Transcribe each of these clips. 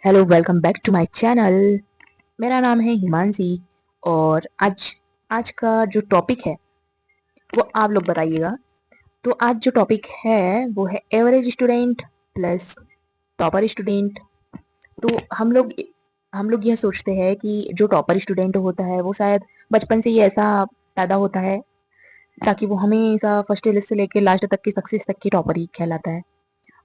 Hello, welcome back to my channel. मेरा नाम है हिमांशी और आज आज का जो टॉपिक है वो आप लोग बताइएगा। तो आज जो टॉपिक है वो है average student plus topper student. तो हम लोग यह सोचते हैं कि जो टॉपर स्टूडेंट होता है वो शायद बचपन से ही ऐसा पैदा होता है ताकि वो हमेशा फर्स्ट लिस्ट से लेकर लास्ट तक की सक्सेस तक की टॉपर ही कहलाता है।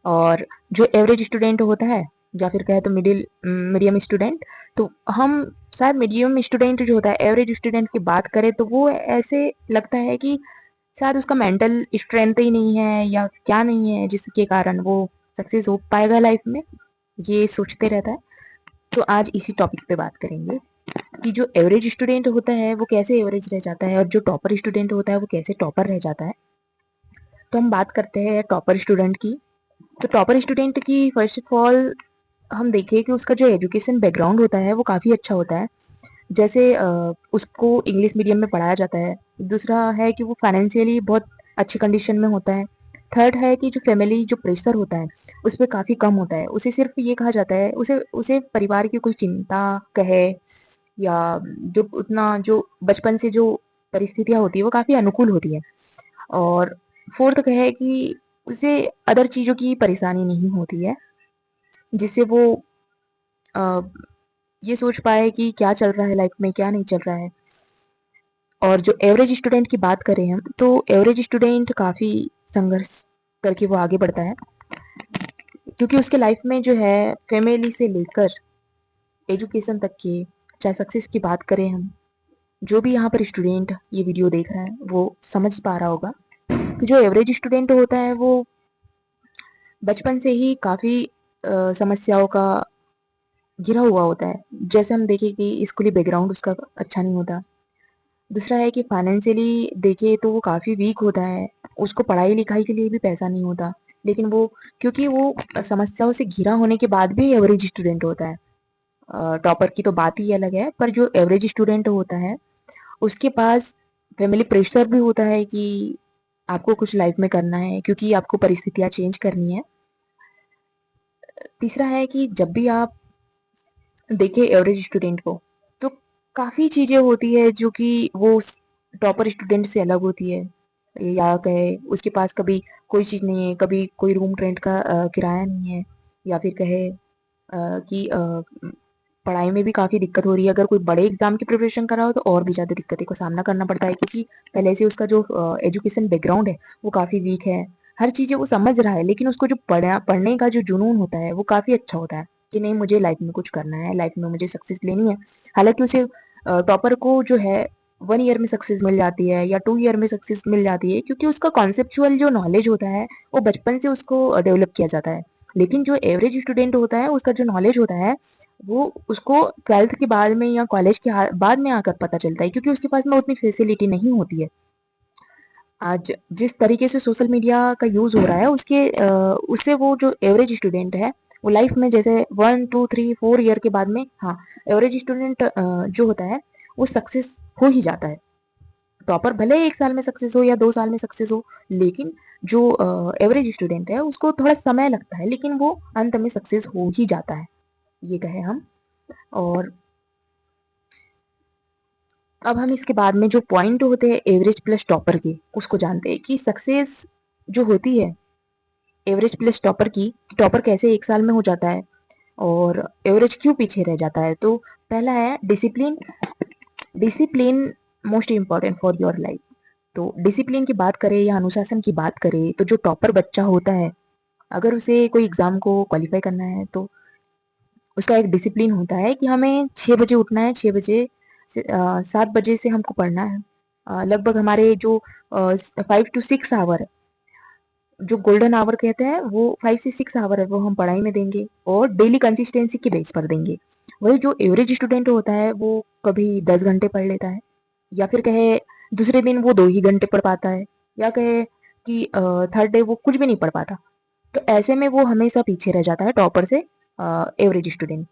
और जो एवरेज स्टूडेंट होता है या फिर कहे तो मीडियम स्टूडेंट, तो हम शायद मीडियम स्टूडेंट जो होता है एवरेज स्टूडेंट की बात करें तो वो ऐसे लगता है कि शायद उसका मेंटल स्ट्रेंथ ही नहीं है या क्या नहीं है जिसके कारण वो सक्सेस हो पाएगा लाइफ में, ये सोचते रहता है। तो आज इसी टॉपिक पे बात करेंगे कि जो एवरेज स्टूडेंट होता है वो कैसे एवरेज रह जाता है और जो टॉपर स्टूडेंट होता है वो कैसे टॉपर रह जाता है। तो हम बात करते हैं टॉपर स्टूडेंट की। तो टॉपर स्टूडेंट की फर्स्ट ऑफ ऑल हम देखें कि उसका जो एजुकेशन बैकग्राउंड होता है वो काफ़ी अच्छा होता है। जैसे उसको इंग्लिश मीडियम में पढ़ाया जाता है। दूसरा है कि वो फाइनेंशियली बहुत अच्छी कंडीशन में होता है। थर्ड है कि जो फैमिली जो प्रेशर होता है उस पर काफ़ी कम होता है। उसे सिर्फ ये कहा जाता है, उसे उसे परिवार की कोई चिंता कहे या जो उतना जो बचपन से जो परिस्थितियाँ होती है वो काफ़ी अनुकूल होती है। और फोर्थ कहे कि उसे अदर चीज़ों की परेशानी नहीं होती है जिससे वो अ, ये सोच पाए कि क्या चल रहा है लाइफ में, क्या नहीं चल रहा है। और जो एवरेज स्टूडेंट की बात करें हम, तो एवरेज स्टूडेंट काफ़ी संघर्ष करके वो आगे बढ़ता है क्योंकि उसके लाइफ में जो है फैमिली से लेकर एजुकेशन तक के, चाहे सक्सेस की बात करें हम, जो भी यहाँ पर स्टूडेंट ये वीडियो देख रहा है वो समझ पा रहा होगा कि जो एवरेज स्टूडेंट होता है वो बचपन से ही काफ़ी समस्याओं का घिरा हुआ होता है। जैसे हम देखें कि स्कूली बैकग्राउंड उसका अच्छा नहीं होता। दूसरा है कि फाइनेंशियली देखे तो वो काफ़ी वीक होता है। उसको पढ़ाई लिखाई के लिए भी पैसा नहीं होता, लेकिन वो क्योंकि वो समस्याओं से घिरा होने के बाद भी एवरेज स्टूडेंट होता है। टॉपर की तो बात ही अलग है, पर जो एवरेज स्टूडेंट होता है उसके पास फैमिली प्रेशर भी होता है कि आपको कुछ लाइफ में करना है क्योंकि आपको परिस्थितियाँ चेंज करनी है। तीसरा है कि जब भी आप देखें एवरेज स्टूडेंट को, तो काफ़ी चीज़ें होती है जो कि वो टॉपर स्टूडेंट से अलग होती है। या कहे उसके पास कभी कोई चीज़ नहीं है, कभी कोई रूम रेंट का किराया नहीं है, या फिर कहे कि पढ़ाई में भी काफ़ी दिक्कत हो रही है। अगर कोई बड़े एग्जाम की प्रिपरेशन कर रहा हो तो और भी ज़्यादा दिक्कतें का सामना करना पड़ता है क्योंकि पहले से उसका जो एजुकेशन बैकग्राउंड है वो काफ़ी वीक है। हर चीज़ें वो समझ रहा है लेकिन उसको जो पढ़ने का जो जुनून होता है वो काफ़ी अच्छा होता है कि नहीं, मुझे लाइफ में कुछ करना है, लाइफ में मुझे सक्सेस लेनी है। हालांकि उसे टॉपर को जो है 1 ईयर में सक्सेस मिल जाती है या 2 ईयर में सक्सेस मिल जाती है क्योंकि उसका कॉन्सेप्चुअल जो नॉलेज होता है वो बचपन से उसको डेवलप किया जाता है। लेकिन जो एवरेज स्टूडेंट होता है उसका जो नॉलेज होता है वो उसको 12th के बाद में या कॉलेज के बाद में आकर पता चलता है क्योंकि उसके पास में उतनी फैसिलिटी नहीं होती है। आज जिस तरीके से सोशल मीडिया का यूज़ हो रहा है उससे वो जो एवरेज स्टूडेंट है वो लाइफ में जैसे 1 2 3 4 ईयर के बाद में, हाँ, एवरेज स्टूडेंट जो होता है वो सक्सेस हो ही जाता है। टॉपर भले ही 1 साल में सक्सेस हो या 2 साल में सक्सेस हो, लेकिन जो एवरेज स्टूडेंट है उसको थोड़ा समय लगता है लेकिन वो अंत में सक्सेस हो ही जाता है, ये कहें हम। और अब हम इसके बाद में जो पॉइंट होते हैं एवरेज प्लस टॉपर के उसको जानते हैं कि सक्सेस जो होती है एवरेज प्लस टॉपर की, टॉपर कैसे 1 साल में हो जाता है और एवरेज क्यों पीछे रह जाता है। तो पहला है discipline. Discipline most important for your life. तो डिसिप्लिन की बात करें या अनुशासन की बात करें तो जो टॉपर बच्चा होता है, अगर उसे कोई एग्जाम को क्वालिफाई करना है तो उसका एक डिसिप्लिन होता है कि हमें 6 बजे उठना है, 6 बजे से 7 बजे से हमको पढ़ना है। लगभग हमारे जो 5 to 6 आवर, जो गोल्डन आवर कहते हैं, वो 5 से 6 आवर है वो हम पढ़ाई में देंगे और डेली कंसिस्टेंसी के बेस पर देंगे। वही जो एवरेज स्टूडेंट होता है वो कभी 10 घंटे पढ़ लेता है, या फिर कहे दूसरे दिन वो 2 ही घंटे पढ़ पाता है, या कहे कि थर्ड डे वो कुछ भी नहीं पढ़ पाता। तो ऐसे में वो हमेशा पीछे रह जाता है टॉपर से, एवरेज स्टूडेंट।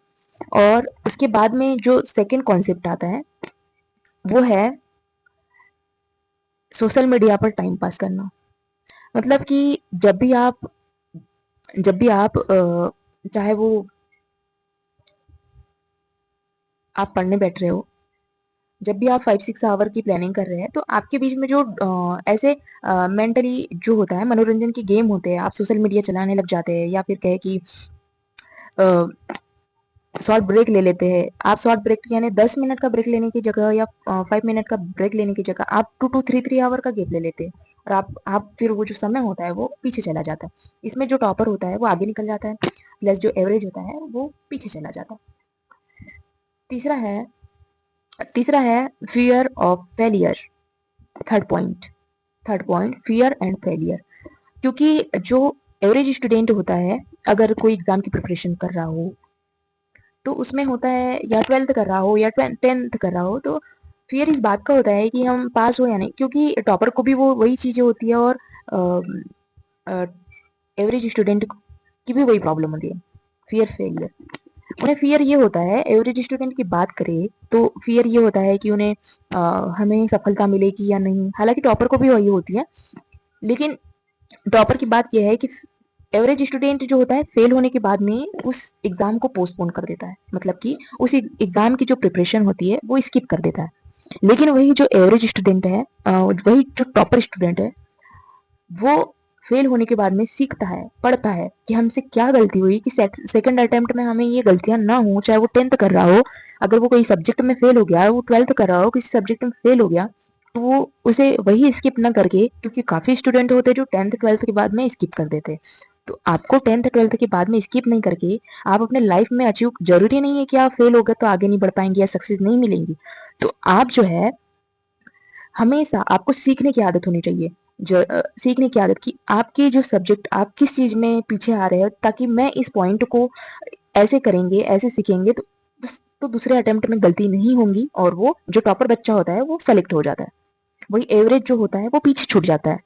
और उसके बाद में जो सेकंड कॉन्सेप्ट आता है वो है सोशल मीडिया पर टाइम पास करना। मतलब कि जब भी आप चाहे वो आप पढ़ने बैठ रहे हो, जब भी आप 5-6 आवर की प्लानिंग कर रहे हैं तो आपके बीच में जो ऐसे मेंटली जो होता है मनोरंजन के गेम होते हैं, आप सोशल मीडिया चलाने लग जाते हैं या फिर कहे कि शॉर्ट ब्रेक ले लेते हैं। आप शॉर्ट ब्रेक यानी 10 मिनट का ब्रेक लेने की जगह या 5 मिनट का ब्रेक लेने की जगह आप 2 to 3 आवर का गैप ले लेते हैं, और आप फिर वो जो समय होता है वो पीछे चला जाता है। इसमें जो टॉपर होता है वो आगे निकल जाता है, प्लस जो एवरेज होता है वो पीछे चला जाता है। तीसरा है तीसरा है fear of failure. Third point fear and failure. क्योंकि जो एवरेज स्टूडेंट होता है, अगर कोई एग्जाम की प्रिपरेशन कर रहा हो तो उसमें होता है, या 12th कर रहा हो या 10th कर रहा हो, तो फियर इस बात का होता है कि हम पास हो या नहीं, क्योंकि टॉपर को भी वो वही चीजें होती है और एवरेज स्टूडेंट की भी वही प्रॉब्लम होती है, फियर फेलियर। उन्हें फियर ये होता है, एवरेज स्टूडेंट की बात करें तो फियर ये होता है कि उन्हें हमें सफलता मिलेगी या नहीं। हालांकि टॉपर को भी वही होती है, लेकिन टॉपर की बात यह है कि एवरेज स्टूडेंट जो होता है फेल होने के बाद में उस एग्जाम को पोस्टपोन कर देता है, मतलब कि उस एग्जाम की जो प्रिपरेशन होती है वो स्किप कर देता है। लेकिन वही जो एवरेज स्टूडेंट है, वही जो टॉपर स्टूडेंट है, वो फेल होने के बाद में सीखता है, पढ़ता है कि हमसे क्या गलती हुई कि सेकंड अटेम्प्ट में हमें ये गलतियां ना हो, चाहे वो 10th कर रहा हो। अगर वो कोई सब्जेक्ट में फेल हो गया, वो 12th कर रहा हो किसी सब्जेक्ट में फेल हो गया, तो वो उसे वही स्किप ना करके, क्योंकि काफी स्टूडेंट होते हैं जो 10th 12th के बाद में स्किप कर देते हैं। तो आपको 10th 12th के बाद में स्किप नहीं करके आप अपने लाइफ में अचीव, जरूरी नहीं है कि आप फेल हो गए तो आगे नहीं बढ़ पाएंगे या सक्सेस नहीं मिलेंगी। तो आप जो है, हमेशा आपको सीखने की आदत होनी चाहिए। सीखने की आदत कि आपके जो सब्जेक्ट, आप किस चीज में पीछे आ रहे हो, ताकि मैं इस पॉइंट को ऐसे करेंगे, ऐसे सीखेंगे तो दूसरे अटेम्प्ट में गलती नहीं होंगी, और वो जो टॉपर बच्चा होता है वो सेलेक्ट हो जाता है, वही एवरेज जो होता है वो पीछे छूट जाता है।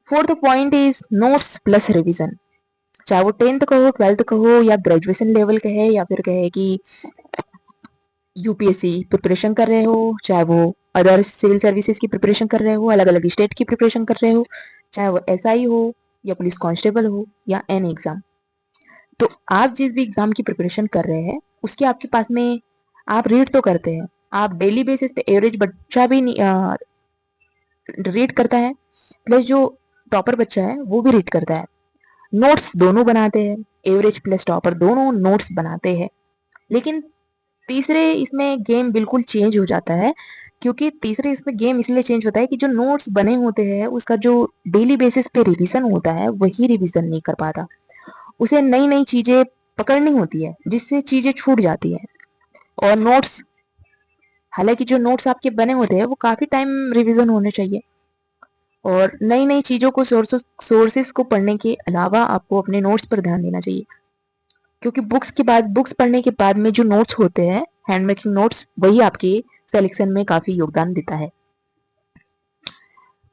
Fourth point is notes plus revision. चाहे वो 10th का हो, 12th का हो, या ग्रेजुएशन लेवल का है, या फिर कहे कि यूपीएससी प्रिपरेशन कर रहे हो, चाहे वो अदर सिविल सर्विसेज की प्रिपरेशन कर रहे हो, अलग अलग स्टेट की प्रिपरेशन कर रहे हो, चाहे वो एसआई हो या पुलिस कांस्टेबल हो या एनी एग्जाम। तो आप जिस भी एग्जाम की प्रिपरेशन कर रहे हैं उसके आपके पास में, आप रीड तो करते हैं, आप डेली बेसिस पे एवरेज बच्चा भी रीड करता है, प्लस जो टॉपर बच्चा है वो भी रीड करता है। नोट्स दोनों बनाते हैं, एवरेज प्लस टॉपर दोनों नोट्स बनाते हैं। लेकिन तीसरे इसमें गेम बिल्कुल चेंज हो जाता है, क्योंकि तीसरे इसमें गेम इसलिए चेंज होता है कि जो नोट्स बने होते हैं उसका जो डेली बेसिस पे रिवीजन होता है वही रिवीजन नहीं कर पाता। उसे नई नई चीजें पकड़नी होती है जिससे चीजें छूट जाती है। और नोट्स, हालांकि जो नोट्स आपके बने होते हैं वो काफी टाइम रिवीजन होने चाहिए, और नई नई चीजों को सोर्सेस को पढ़ने के अलावा आपको अपने नोट्स पर ध्यान देना चाहिए, क्योंकि बुक्स पढ़ने के बाद में जो नोट्स होते हैं, हैंड मेकिंग नोट्स, वही आपके सिलेक्शन में काफी योगदान देता है।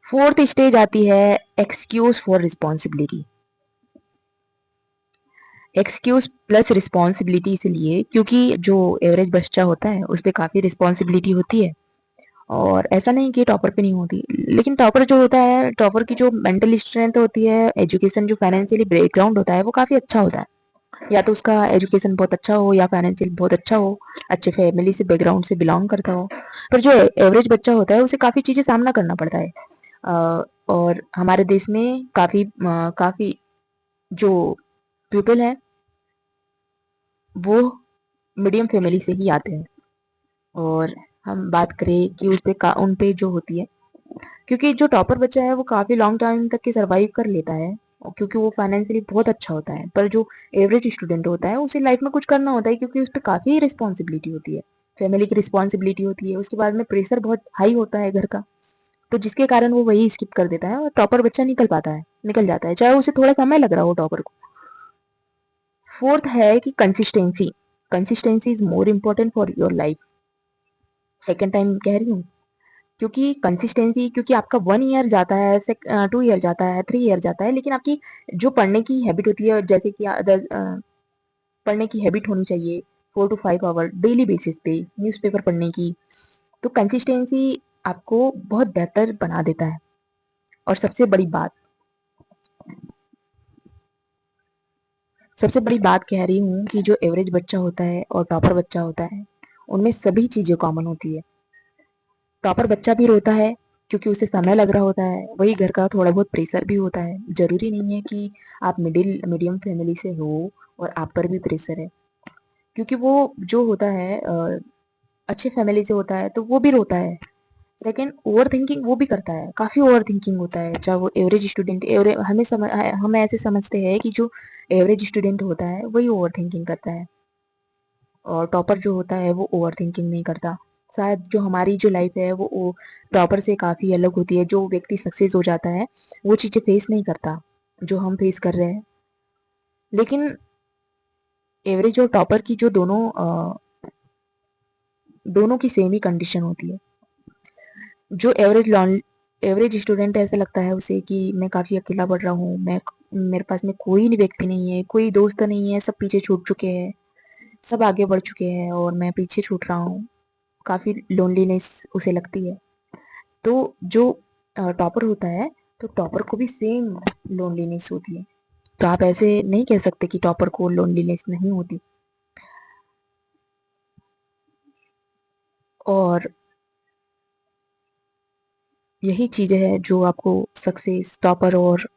फोर्थ स्टेज आती है excuse for responsibility. Excuse plus responsibility इसलिए क्योंकि जो एवरेज बच्चा होता है उस पर काफी रिस्पॉन्सिबिलिटी होती है, और ऐसा नहीं कि टॉपर पे नहीं होती। लेकिन टॉपर जो होता है, टॉपर की जो मेंटल स्ट्रेंथ होती है, एजुकेशन जो फाइनेंशियली बैकग्राउंड होता है वो काफी अच्छा होता है। या तो उसका एजुकेशन बहुत अच्छा हो या फाइनेंशियल बहुत अच्छा हो, अच्छे फैमिली से बैकग्राउंड से बिलोंग करता हो। पर जो एवरेज बच्चा होता है उसे काफ़ी चीज़ें सामना करना पड़ता है। और हमारे देश में काफ़ी जो पीपल है वो मीडियम फैमिली से ही आते हैं। और हम बात करें कि उस पे उन पे जो होती है, क्योंकि जो टॉपर बच्चा है वो काफ़ी लॉन्ग टाइम तक के सर्वाइव कर लेता है, और क्योंकि वो फाइनेंशियली बहुत अच्छा होता है। पर जो एवरेज स्टूडेंट होता है उसे लाइफ में कुछ करना होता है, क्योंकि उस पर काफ़ी रिस्पॉन्सिबिलिटी होती है, फैमिली की रिस्पॉन्सिबिलिटी होती है, उसके बाद में प्रेशर बहुत हाई होता है घर का। तो जिसके कारण वो वही स्किप कर देता है और टॉपर बच्चा निकल जाता है, चाहे उसे थोड़ा समय लग रहा हो टॉपर को। फोर्थ है कि consistency. Consistency is more important for your life. Second time कह रही हूँ, क्योंकि कंसिस्टेंसी, क्योंकि आपका 1 ईयर जाता है, 2 ईयर जाता है, 3 ईयर जाता है, लेकिन आपकी जो पढ़ने की हैबिट होती है, जैसे कि पढ़ने की हैबिट होनी चाहिए 4 to 5 आवर डेली बेसिस पे न्यूज़पेपर पढ़ने की। तो कंसिस्टेंसी आपको बहुत बेहतर बना देता है। और सबसे बड़ी बात, सबसे बड़ी बात कह रही हूँ कि जो एवरेज बच्चा होता है और टॉपर बच्चा होता है, उनमें सभी चीज़ें कॉमन होती है। टॉपर बच्चा भी रोता है क्योंकि उसे समय लग रहा होता है, वही घर का थोड़ा बहुत प्रेशर भी होता है। ज़रूरी नहीं है कि आप मीडियम फैमिली से हो और आप पर भी प्रेशर है, क्योंकि वो जो होता है अच्छे फैमिली से होता है तो वो भी रोता है। सेकंड, ओवर थिंकिंग वो भी करता है, काफ़ी ओवर थिंकिंग होता है। चाहे वो एवरेज स्टूडेंट हम ऐसे समझते हैं कि जो एवरेज स्टूडेंट होता है वही ओवर थिंकिंग करता है, और टॉपर जो होता है वो ओवर थिंकिंग नहीं करता। शायद जो हमारी जो लाइफ है वो टॉपर से काफ़ी अलग होती है। जो व्यक्ति सक्सेस हो जाता है वो चीज़ें फेस नहीं करता जो हम फेस कर रहे हैं। लेकिन एवरेज और टॉपर की जो दोनों की सेम ही कंडीशन होती है। जो एवरेज स्टूडेंट ऐसा लगता है उसे कि मैं काफ़ी अकेला पढ़ रहा हूँ, मैं मेरे पास में कोई व्यक्ति नहीं है, कोई दोस्त नहीं है, सब पीछे छूट चुके हैं, सब आगे बढ़ चुके हैं और मैं पीछे छूट रहा हूँ। काफ़ी लोनलीनेस उसे लगती है। तो जो टॉपर होता है, तो टॉपर को भी सेम लोनलीनेस होती है। तो आप ऐसे नहीं कह सकते कि टॉपर को लोनलीनेस नहीं होती। और यही चीज़ें हैं जो आपको सक्सेस टॉपर और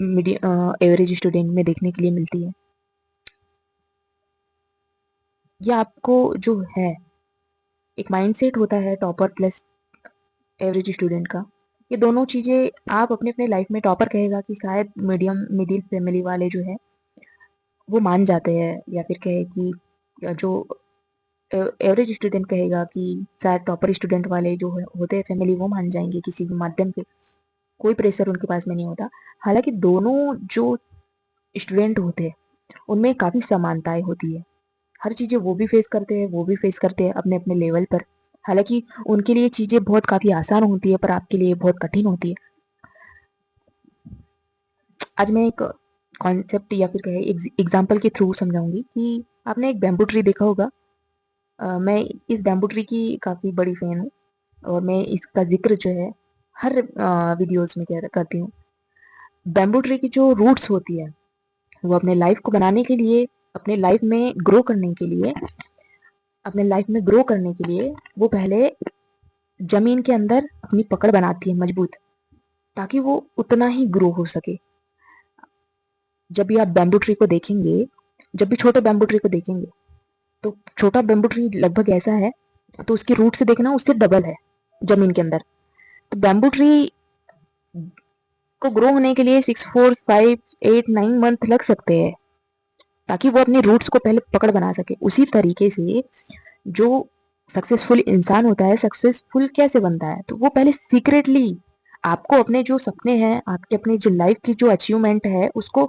एवरेज स्टूडेंट में देखने के लिए मिलती है। ये आपको जो है एक माइंडसेट होता है टॉपर प्लस एवरेज स्टूडेंट का। ये दोनों चीज़ें आप अपने अपने लाइफ में, टॉपर कहेगा कि शायद मिडिल फैमिली वाले जो है वो मान जाते हैं, या फिर कहे कि या जो एवरेज स्टूडेंट कहेगा कि शायद टॉपर स्टूडेंट वाले जो होते हैं फैमिली वो मान जाएंगे किसी भी माध्यम से, कोई प्रेशर उनके पास में नहीं होता। हालांकि दोनों जो स्टूडेंट होते हैं उनमें काफ़ी समानताएं होती है। हर चीज़ें वो भी फेस करते हैं, वो भी फेस करते हैं अपने अपने लेवल पर। हालांकि उनके लिए चीज़ें बहुत काफ़ी आसान होती है पर आपके लिए बहुत कठिन होती है। आज मैं एक कॉन्सेप्ट या फिर कहे एग्जाम्पल के थ्रू समझाऊंगी कि आपने एक बैम्बू ट्री देखा होगा। मैं इस बैम्बू ट्री की काफ़ी बड़ी फ़ैन हूँ और मैं इसका ज़िक्र जो है हर वीडियोज़ में करती हूँ। बैम्बू ट्री की जो रूट्स होती है वो अपने लाइफ को बनाने के लिए, अपने लाइफ में ग्रो करने के लिए, अपने लाइफ में ग्रो करने के लिए वो पहले ज़मीन के अंदर अपनी पकड़ बनाती है मजबूत, ताकि वो उतना ही ग्रो हो सके। जब भी आप बैम्बू ट्री को देखेंगे, जब भी छोटे बैम्बू ट्री को देखेंगे, तो छोटा बैम्बू ट्री लगभग ऐसा है, तो उसकी रूट से देखना उससे डबल है ज़मीन के अंदर। तो बैम्बू ट्री को ग्रो होने के लिए 6 4 5 8 9 मंथ लग सकते हैं, ताकि वो अपनी रूट्स को पहले पकड़ बना सके। उसी तरीके से जो सक्सेसफुल इंसान होता है, सक्सेसफुल कैसे बनता है, तो वो पहले सीक्रेटली आपको अपने जो सपने हैं, आपके अपने जो लाइफ की जो अचीवमेंट है उसको,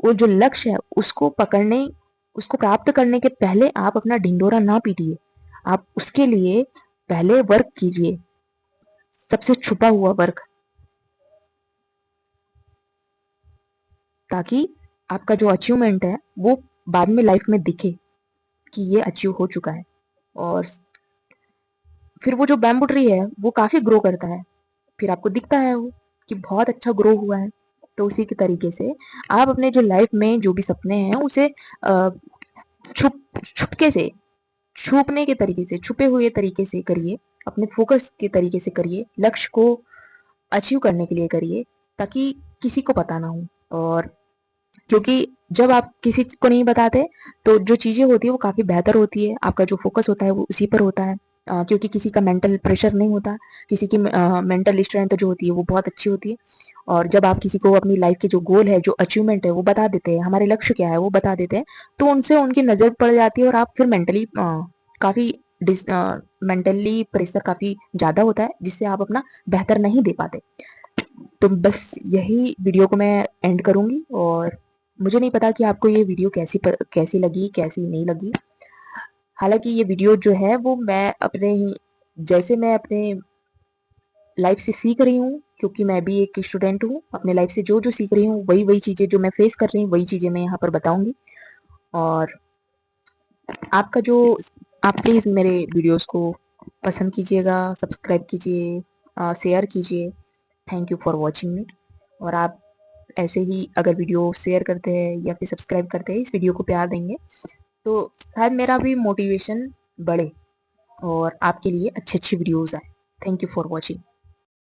वो जो लक्ष्य है उसको पकड़ने, उसको प्राप्त करने के पहले आप अपना ढिंडोरा ना पीटिए। आप उसके लिए पहले वर्क कीजिए, सबसे छुपा हुआ वर्क, ताकि आपका जो अचीवमेंट है वो बाद में लाइफ में दिखे कि ये अचीव हो चुका है। और फिर वो जो बैम्बू ट्री है वो काफ़ी ग्रो करता है, फिर आपको दिखता है वो कि बहुत अच्छा ग्रो हुआ है। तो उसी के तरीके से आप अपने जो लाइफ में जो भी सपने हैं उसे छुप छुपके से, छुपने के तरीके से, छुपे हुए तरीके से करिए, अपने फोकस के तरीके से करिए, लक्ष्य को अचीव करने के लिए करिए, ताकि किसी को पता ना हो। और क्योंकि जब आप किसी को नहीं बताते तो जो चीज़ें होती है वो काफ़ी बेहतर होती है, आपका जो फोकस होता है वो उसी पर होता है। क्योंकि किसी का मेंटल प्रेशर नहीं होता, किसी की मेंटल स्ट्रेंथ जो होती है वो बहुत अच्छी होती है। और जब आप किसी को अपनी लाइफ के जो गोल है, जो अचीवमेंट है वो बता देते हैं, हमारे लक्ष्य क्या है वो बता देते हैं, तो उनसे उनकी नज़र पड़ जाती है और आप फिर काफ़ी मेंटली प्रेशर काफ़ी ज़्यादा होता है, जिससे आप अपना बेहतर नहीं दे पाते। तो बस यही वीडियो को मैं एंड करूँगी। और मुझे नहीं पता कि आपको ये वीडियो कैसी लगी, कैसी नहीं लगी। हालाँकि ये वीडियो जो है वो मैं अपने लाइफ से सीख रही हूँ, क्योंकि मैं भी एक स्टूडेंट हूँ। अपने लाइफ से जो सीख रही हूँ वही चीज़ें जो मैं फेस कर रही हूँ वही चीज़ें मैं यहाँ पर बताऊँगी। और आपका जो आप प्लीज़ मेरे वीडियोस को पसंद कीजिएगा, सब्सक्राइब कीजिए, शेयर कीजिए। थैंक यू फॉर वॉचिंग मी। और आप ऐसे ही अगर वीडियो शेयर करते हैं या फिर सब्सक्राइब करते हैं, इस वीडियो को प्यार देंगे, तो शायद मेरा भी मोटिवेशन बढ़े और आपके लिए अच्छी अच्छी वीडियोस आए। Thank you for watching.